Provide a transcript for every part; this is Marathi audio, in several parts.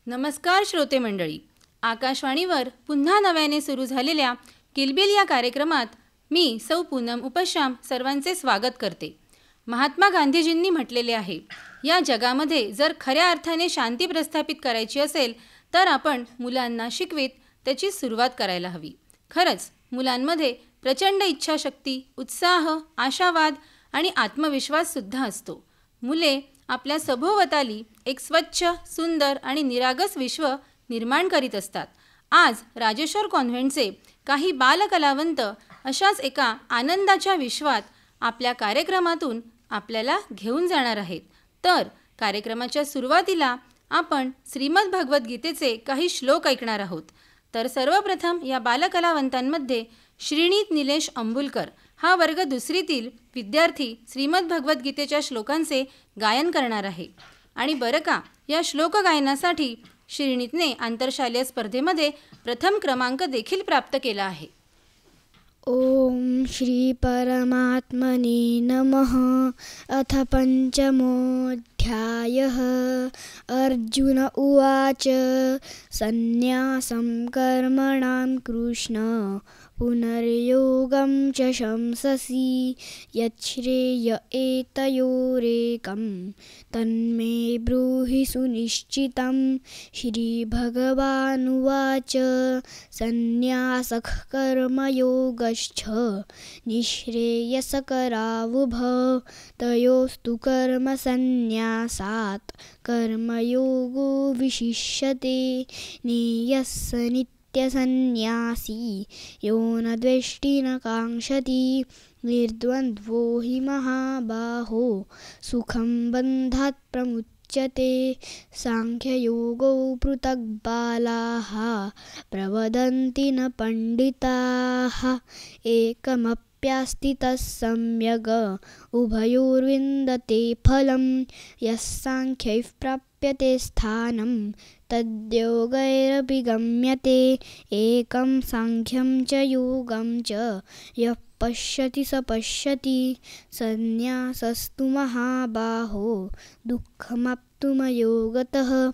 नमस्कार श्रोते मंडळी. आकाशवाणीवर पुन्हा नव्याने सुरू झालेल्या किलबिल या कार्यक्रमात मी सौ पूनम उपश्याम सर्वांचे स्वागत करते. महात्मा गांधीजींनी म्हटलेले आहे, या जगामध्ये जर खऱ्या अर्थाने शांती प्रस्थापित करायची असेल तर आपण मुलांना शिकवीत त्याची सुरुवात करायला हवी. खरंच मुलांमध्ये प्रचंड इच्छाशक्ती, उत्साह, आशावाद आणि आत्मविश्वाससुद्धा असतो. मुले आपल्या सभोवताली एक स्वच्छ, सुंदर आणि निरागस विश्व निर्माण करीत असतात. आज राजेश्वर कॉन्व्हेंटचे काही बालकलावंत अशाच एका आनंदाच्या विश्वात आपल्या कार्यक्रमातून आपल्याला घेऊन जाणार आहेत. तर कार्यक्रमाच्या सुरुवातीला आपण श्रीमद भगवद्गीतेचे काही श्लोक ऐकणार आहोत. तर सर्वप्रथम या बालकलावंतांमध्ये श्रीनीत निलेश अंबुलकर हा वर्ग दुसरीतील विद्यार्थी श्रीमद भगवद्गीतेच्या श्लोकांचे गायन करणार आहे. आणि बरं का, या श्लोक गायनासाठी श्रीनीतने आंतरशालेय स्पर्धेमध्ये प्रथम क्रमांक देखील प्राप्त केला आहे. ओम श्री परमात्मने नमः. अथ पंचमोऽध्यायः. अर्जुन उवाच संन्यासं कर्मणां कृष्ण पुनर्योगं च शंससि यच्छ्रेय एतयोरेकं तन्मे ब्रूहि सुनिश्चितं. श्रीभगवानुवाच संन्यासः कर्मयोगश्च निःश्रेयसकरावुभौ तयोस्तु कर्मसन्न्यासात् कर्मयोगो विशिष्यते. नियस्स नित्यसन्न्यासी यो न द्वेष्टि न काङ्क्षति. निर्द्वन्द्वो हि महाबाहो सुखं बन्धात् प्रमुच्यते. साङ्ख्ययोगो पृथक् बालाः प्रवदन्ति न पण्डिताः. एकमप्यास्ति तत्सम्यग् उभयोर्विन्दते फलं. यः साङ्ख्यैः प्राप्यते स्थानं तद्योगैरपि गम्यते. एकं साङ्ख्यं च योगं च यः पश्यति स पश्यति. संन्यासस्तु महाबाहो दुःखमाप्तुमयोगतः.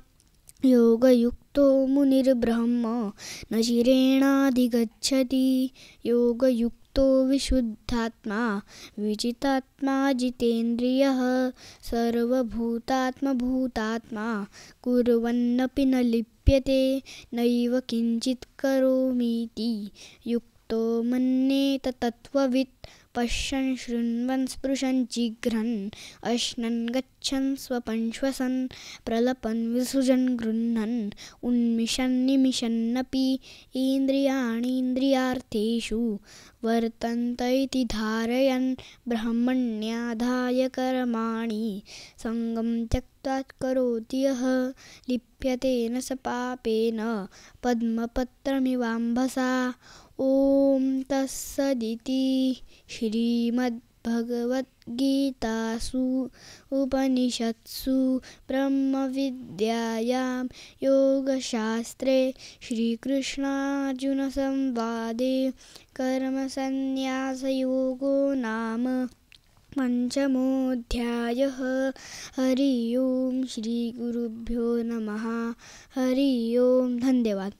योगयुक्तो मुनिर्ब्रह्म न चिरेणाधिगच्छति. योगयुक्तो विशुद्धात्मा विजितात्मा जितेन्द्रियः. सर्वभूतात्मभूतात्मा कुर्वन्नपि न लिप्यते. नैव किञ्चित् करोमीति युक्तो मन्येत तत्त्ववित्. पश्यन् शृण्वन् स्पृशन् जिघ्रन् अश्नन् गच्छन् स्वपन् श्वसन् प्रलपन् विसृजन् गृह्णन् उन्मिषन् निमिषन्नपि. इन्द्रियाणीन्द्रियार्थेषु वर्तन्त इति धारयन् ब्रह्मण्याधाय कर्माणि सङ्गं त्यक्त्वा करोति यः. लिप्यते न स पापेन पद्मपत्रमिवाम्भसा. ॐ तत्सदिति. श्रीमद्भगवद्गीतासु उपनिषत्सु ब्रह्मविद्यायां योगशास्त्रे श्रीकृष्णार्जुनसंवादे कर्मसन्न्यासयोगो नाम पंचमोऽध्यायः. हरि ओम. श्री गुरुभ्यो नमः. हरि ओम. धन्यवाद.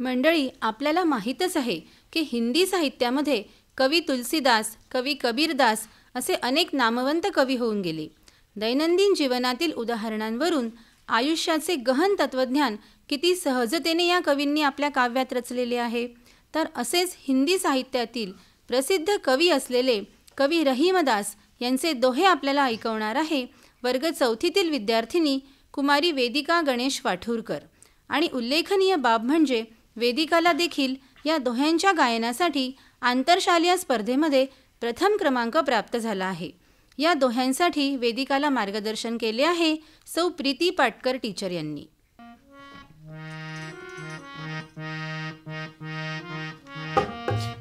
मंडळी, आपल्याला माहीतच आहे की हिंदी साहित्यामध्ये कवी तुलसीदास, कवी कबीरदास असे अनेक नामवंत कवी होऊन गेले. दैनंदिन जीवनातील उदाहरणांवरून आयुष्याचे गहन तत्त्वज्ञान किती सहजतेने या कवींनी आपल्या काव्यात रचलेले आहे. तर असेच हिंदी साहित्यातील प्रसिद्ध कवी असलेले कवी रहीमदास यांचे दोहे आपल्याला ऐकवणार आहे वर्ग चौथीतील विद्यार्थिनी कुमारी वेदिका गणेश वाठूरकर. आणि उल्लेखनीय बाब म्हणजे वेदिकाला देखील या दोह्यांच्या गायनासाठी आंतरशालेय स्पर्धेमध्ये प्रथम क्रमांक प्राप्त झाला आहे. या दोह्यांसाठी वेदिकाला मार्गदर्शन केले आहे सौ प्रीती पाटकर टीचर यांनी.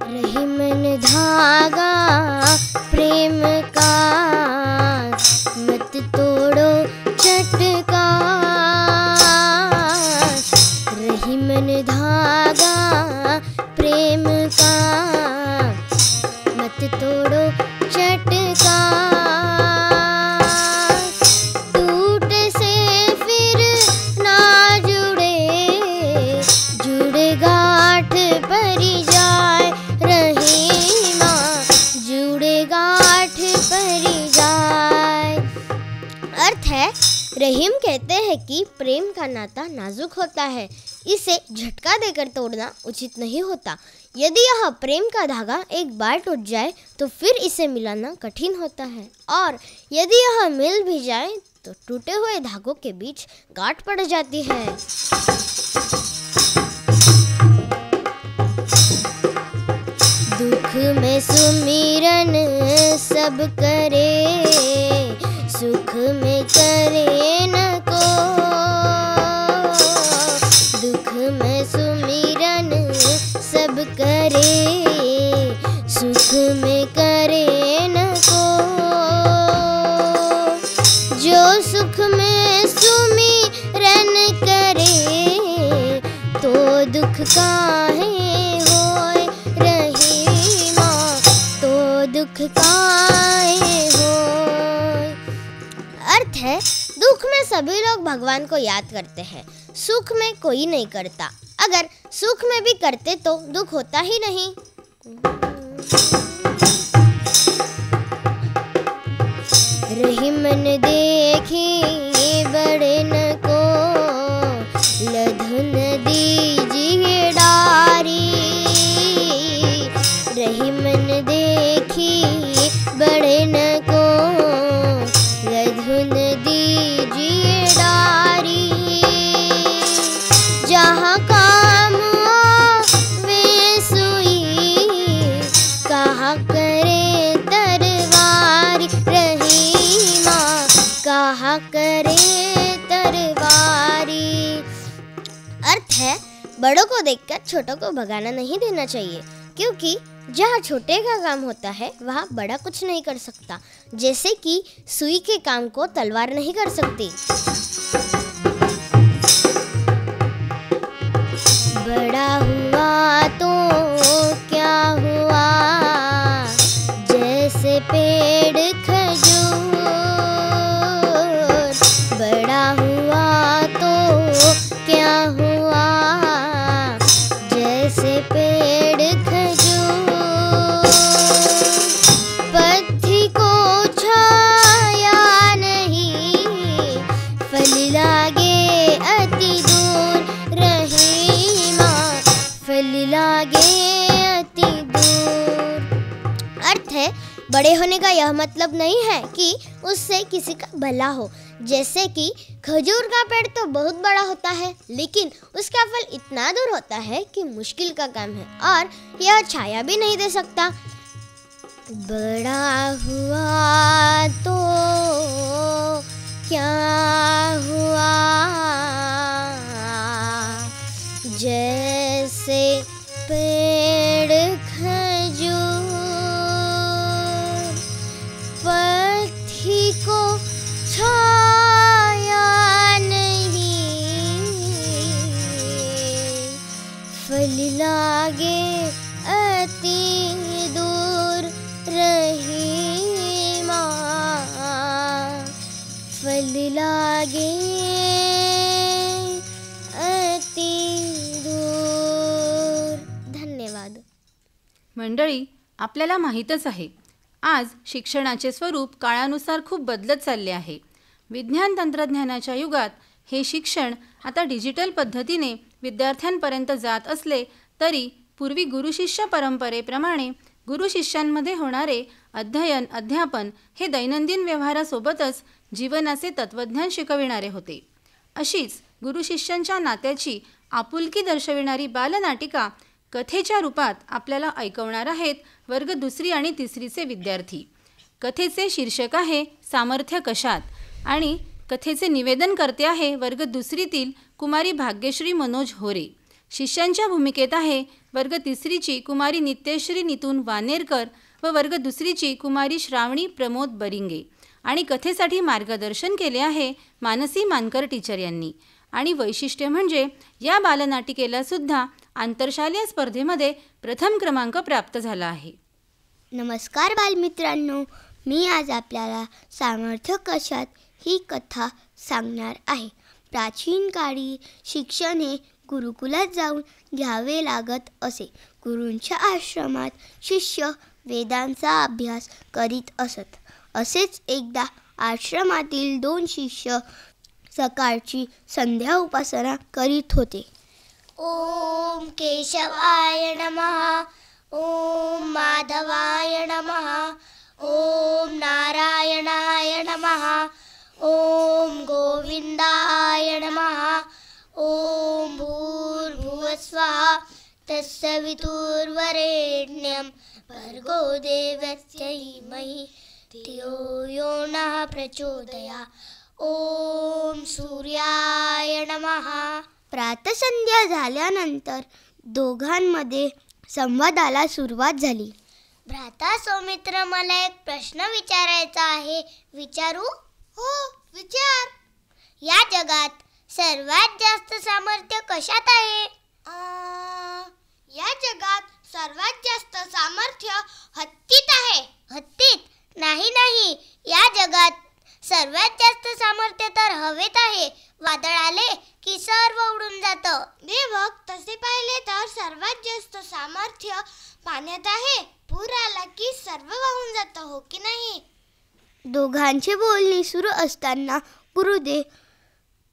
रही मन धागा प्रेम का मत तोड़ो चटका. रही मन धागा प्रेम का है, रहीम कहते हैं कि प्रेम का नाता नाजुक होता है, इसे झटका देकर तोड़ना उचित नहीं होता। यदि यह प्रेम का धागा एक बार टूट जाए तो फिर इसे मिलाना कठिन होता है, और यदि यह मिल भी जाए तो टूटे हुए धागों के बीच गांठ पड़ जाती है। दुख में सुमिरन सब करे, सुख में करे न को। दुख में सुमिरन सब करे, सुख में करे न को। जो सुख में सुमिरन करे, तो दुख काहे होय रहीमा, तो दुख काहे होय। अर्थ है, दुख में सभी लोग भगवान को याद करते हैं, सुख में कोई नहीं करता। अगर सुख में भी करते तो दुख होता ही नहीं। रहीमन देखी बड़े न को, लधुन दीजिए डारी। रहीमन देखी बड़े न को, लधुन दीजिए डारी। जहाँ काम आवे सुई, कहाँ करे तरवारी। रहीमा कहाँ करे तरवारी। अर्थ है, बड़ों को देखकर छोटों को भगाना नहीं देना चाहिए, क्योंकि जहाँ छोटे का काम होता है वहाँ बड़ा कुछ नहीं कर सकता। जैसे कि सुई के काम को तलवार नहीं कर सकती। बड़ा हुआ तो क्या हुआ, जैसे पेड़ खजूर। बड़ा हुआ तो क्या हुआ, जैसे पेड़ खजूर। पत्थी को छाया नहीं, फल लागे अति दूर। रहीमा फल लागे अति दूर। अर्थ है, बड़े होने का यह मतलब नहीं है कि उससे किसी का भला हो। जैसे कि खजूर का पेड़ तो बहुत बड़ा होता है, लेकिन उसका फल इतना दूर होता है कि मुश्किल का काम है, और यह छाया भी नहीं दे सकता। बड़ा हुआ तो क्या हुआ, जैसे पेड़ खजूर। पत्थी को छाया नहीं, फल लागे अति दूर। रहीमा फल लागे अति दूर। धन्यवाद। मंडळी, आपल्याला माहीतच आहे, आज शिक्षणाचे स्वरूप काळानुसार खूप बदलत चालले आहे. विज्ञान तंत्रज्ञानाच्या युगात हे शिक्षण आता डिजिटल पद्धतीने विद्यार्थ्यांपर्यंत जात असले तरी पूर्वी गुरुशिष्य परंपरेप्रमाणे गुरुशिष्यांमध्ये होणारे अध्ययन अध्यापन हे दैनंदिन व्यवहारासोबतच जीवनाचे तत्त्वज्ञान शिकविणारे होते. अशीच गुरुशिष्यांच्या नात्याची आपुलकी दर्शविणारी बालनाटिका कथेच्या रूपात आपल्याला ऐकवणार आहेत वर्ग 2री आणि 3रीचे विद्यार्थी. कथेचे शीर्षक आहे सामर्थ्य कशात, आणि कथेचे निवेदन करते आहे वर्ग 2रीतील कुमारी भाग्यश्री मनोज होरे. शिष्यांच्या भूमिकेत आहे वर्ग 3रीची कुमारी नित्यश्री नितून वानेरकर व वर्ग 2रीची कुमारी श्रावणी प्रमोद बरिंगे. आणि कथेसाठी मार्गदर्शन केले आहे मानसी मानकर टीचर यांनी. आणि वैशिष्ट्य म्हणजे या बालनाटिकेला सुद्धा आंतरशालेय स्पर्धेमध्ये प्रथम क्रमांक प्राप्त झाला आहे. नमस्कार बालमित्रांनो, मी आज आपल्याला सामर्थ्य कशात ही कथा सांगणार आहे. प्राचीन काळी शिक्षण हे गुरुकुलात जाऊन घ्यावे लागत असे. गुरूंच्या आश्रमात शिष्य वेदांचा अभ्यास करीत असत. असेच एकदा आश्रमातील 2 शिष्य सकाळची संध्या उपासना करीत होते. ओम केशवाय नमः, ओम माधवाय नमः, ओम नारायणाय नमः, ओम गोविंदाय नमः, ओम भूर्भुवस्वः तत्सवितुर्वरेण्यं भर्गो देवस्य धीमहि धियो यो नः प्रचोदयात्. ओम सूर्याय नमः. प्रातःसंध्या झाल्यानंतर दोघांमध्ये संवादाला सुरुवात झाली. भ्राता सौमित्र, मला एक प्रश्न विचारायचा आहे, विचारू? हो, विचार. या जगात सर्वात जास्त सामर्थ्य कशात आहे? या जगात सर्वात जास्त सामर्थ्य हत्तीत आहे. हत्तीत? नाही नाही, या जगात सर्वात जास्त सामर्थ्य तर हवेत आहे. वादळ आले की सर्व उडून जातं. देवक, तसे पाहिले तर सर्वात जास्त सामर्थ्य पाण्यात आहे. पूर आला की सर्व वाहून जातं, हो की नाही? दोघांचे बोलणे सुरू असताना गुरुदेव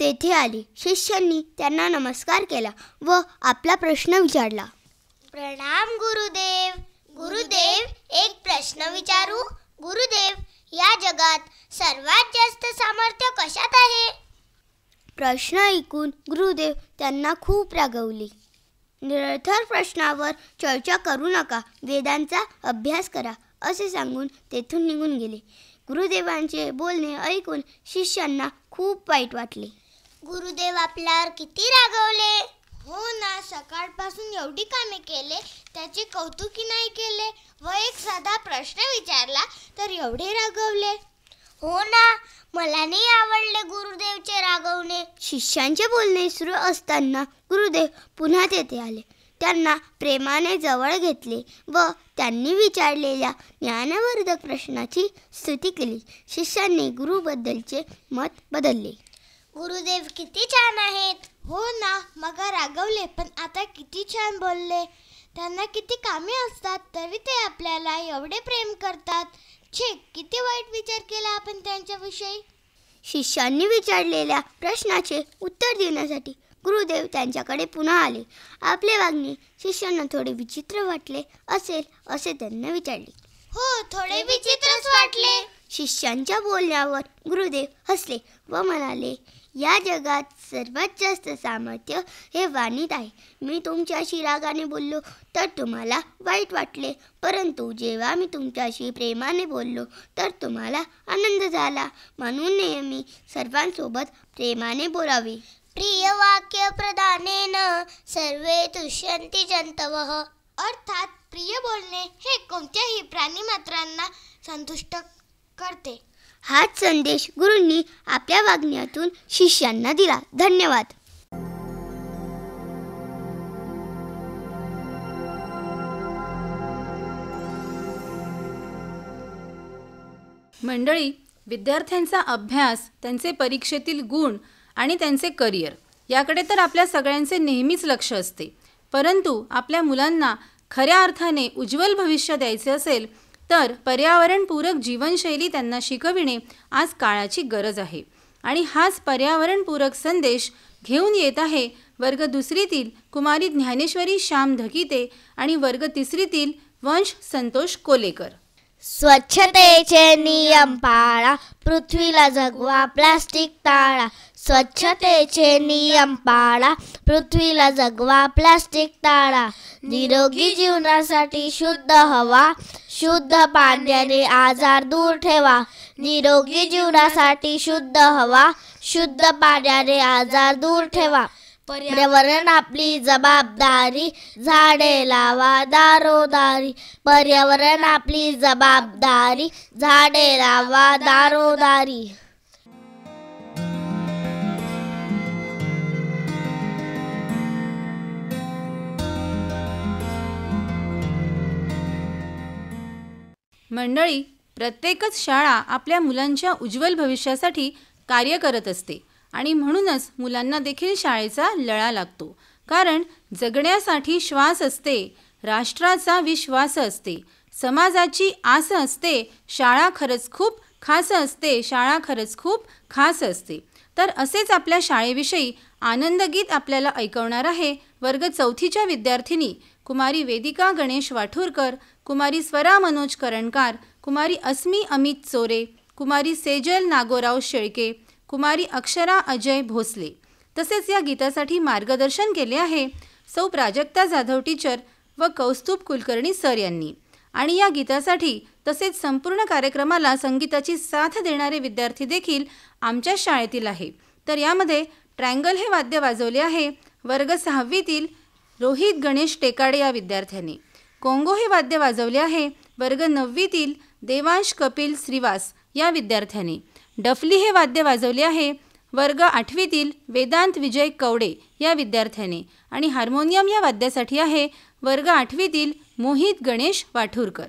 तेथे आले. शिष्यांनी त्यांना नमस्कार केला व आपला प्रश्न विचारला. प्रणाम गुरुदेव. गुरुदेव, एक प्रश्न विचारू? गुरुदेव, या जगात सर्वात जास्त सामर्थ्य कशात आहे? प्रश्न ऐकून गुरुदेव त्यांना खूप रागवले. निरर्थक प्रश्नावर चर्चा करू नका, वेदांचा अभ्यास करा, असे सांगून तेथून निघून गेले. गुरुदेवांचे बोलणे ऐकून शिष्यांना खूप वाईट वाटले. गुरुदेव आपल्यावर किती रागवले. हो ना, सकाळपासून एवढी कामे केले, त्याचे कौतुकी नाही केले व एक साधा प्रश्न विचारला तर एवढे रागवले. हो ना, मला नाही आवडले गुरुदेवचे रागवणे. शिष्यांचे बोलणे सुरू असताना गुरुदेव पुन्हा तेथे आले. त्यांना प्रेमाने जवळ घेतले व त्यांनी विचारलेल्या ज्ञानवर्धक प्रश्नाची स्तुती केली. शिष्यांनी गुरुबद्दलचे मत बदलले. गुरुदेव किती छान आहेत. हो ना, मग रागवले पण आता किती छान बोलले. त्यांना किती कामे असतात तरी ते आपल्याला एवढे प्रेम करतात. छे, किती वाईट विचार केला आपण त्यांच्याविषयी. शिष्यांनी विचारलेल्या प्रश्नाचे उत्तर देण्यासाठी गुरुदेव त्यांच्याकडे पुन्हा आले. आपले वागणे शिष्यांना थोडे विचित्र वाटले असेल असे त्यांना विचारले. हो, थोडे विचित्रच वाटले. शिष्यांच्या बोलण्यावर गुरुदेव हसले व म्हणाले, या जगात सर्वात जास्त सामर्थ्य हे वाणीत आहे. मी तुमच्याशी रागाने बोललो तर तुम्हाला वाईट वाटले, परंतु जेव्हा मी तुमच्याशी प्रेमाने बोललो तर तुम्हाला आनंद झाला. म्हणून नेहमी सर्वांसोबत प्रेमाने बोलावे. प्रिय वाक्य प्रदानेन सर्वे तुष्यन्ति जंतवः. अर्थात प्रिय बोलणे हे कोणत्याही प्राणीमात्रांना संतुष्ट करते. हाच संदेश गुरूंनी आपल्या वागण्यातून शिष्यांना दिला. धन्यवाद. मंडळी, विद्यार्थ्यांचा अभ्यास, त्यांचे परीक्षेतील गुण आणि त्यांचे करिअर याकडे तर आपल्या सगळ्यांचे नेहमीच लक्ष असते. परंतु आपल्या मुलांना खऱ्या अर्थाने उज्ज्वल भविष्य द्यायचे असेल तर पर्यावरणपूरक जीवनशैली त्यांना शिकविणे आज काळाची गरज आहे. आणि हाच पर्यावरणपूरक संदेश घेऊन येत आहे वर्ग दुसरीतील कुमारी ज्ञानेश्वरी श्याम धकीते आणि वर्ग तिसरीतील वंश संतोष कोलेकर. स्वच्छतेचे नियम पाळा, पृथ्वीला जगवा, प्लास्टिक टाळा. स्वच्छतेचे नियम पाळा, पृथ्वीला जगवा, प्लास्टिक टाळा. निरोगी जीवनासाठी शुद्ध हवा, शुद्ध पाण्याने आजार दूर ठेवा. निरोगी जीवनासाठी शुद्ध हवा, शुद्ध पाण्याने आजार दूर ठेवा. पर्यावरण आपली जबाबदारी, झाडे लावा दारोदारी. पर्यावरण आपली जबाबदारी, झाडे लावा दारोदारी. मंडळी, प्रत्येकच शाळा आपल्या मुलांच्या उज्ज्वल भविष्यासाठी कार्य करत असते आणि म्हणूनच मुलांना देखील शाळेचा लळा लागतो. कारण जगण्यासाठी श्वास असते, राष्ट्राचा विश्वास असते, समाजाची आस असते. शाळा खरंच खूप खास असते शाळा खरंच खूप खास असते. तर असेच आपल्या शाळेविषयी आनंदगीत आपल्याला ऐकवणार आहे वर्ग 4च्या विद्यार्थिनी कुमारी वेदिका गणेश वाठूरकर, कुमारी स्वरा मनोज करणकार, कुमारी अस्मी अमित चोरे, कुमारी सेजल नागोराव शेळके, कुमारी अक्षरा अजय भोसले. तसेच या गीतासाठी मार्गदर्शन केले आहे सौ प्राजक्ता जाधव टीचर व कौस्तुभ कुलकर्णी सर यांनी. आणि या गीतासाठी तसेच संपूर्ण कार्यक्रमाला संगीताची साथ देणारे विद्यार्थी देखील आमच्या शाळेतील आहे. तर यामध्ये ट्रँगल हे वाद्य वाजवले आहे वर्ग 6वीतील रोहित गणेश टेकाडे या विद्यार्थ्यांनी. कोंगो हे वाद्य वाजवले आहे वर्ग 9वीतील देवांश कपिल श्रीवास या विद्यार्थ्यांनी. डफली हे वाद्य वाजवले आहे वर्ग 8वीतील वेदांत विजय कवडे या विद्यार्थ्याने. आणि हार्मोनियम या वाद्यासाठी आहे वर्ग 8वीतील मोहित गणेश वाठूरकर.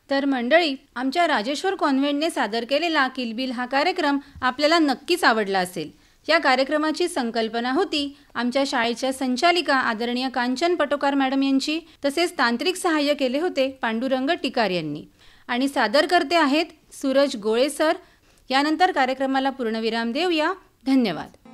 तर मंडळी, आमच्या राजेश्वर कॉन्व्हेंटने सादर केलेला किलबिल हा कार्यक्रम आपल्याला नक्कीच आवडला असेल. या कार्यक्रमाची संकल्पना होती आमच्या शाळेच्या संचालिका आदरणीय कांचन पटोकार मॅडम यांची. तसेच तांत्रिक सहाय्य केले होते पांडुरंग टिकार यांनी. आणि सादर करते आहेत सूरज गोळे सर. यानंतर कार्यक्रमाला पूर्णविराम देऊया. धन्यवाद.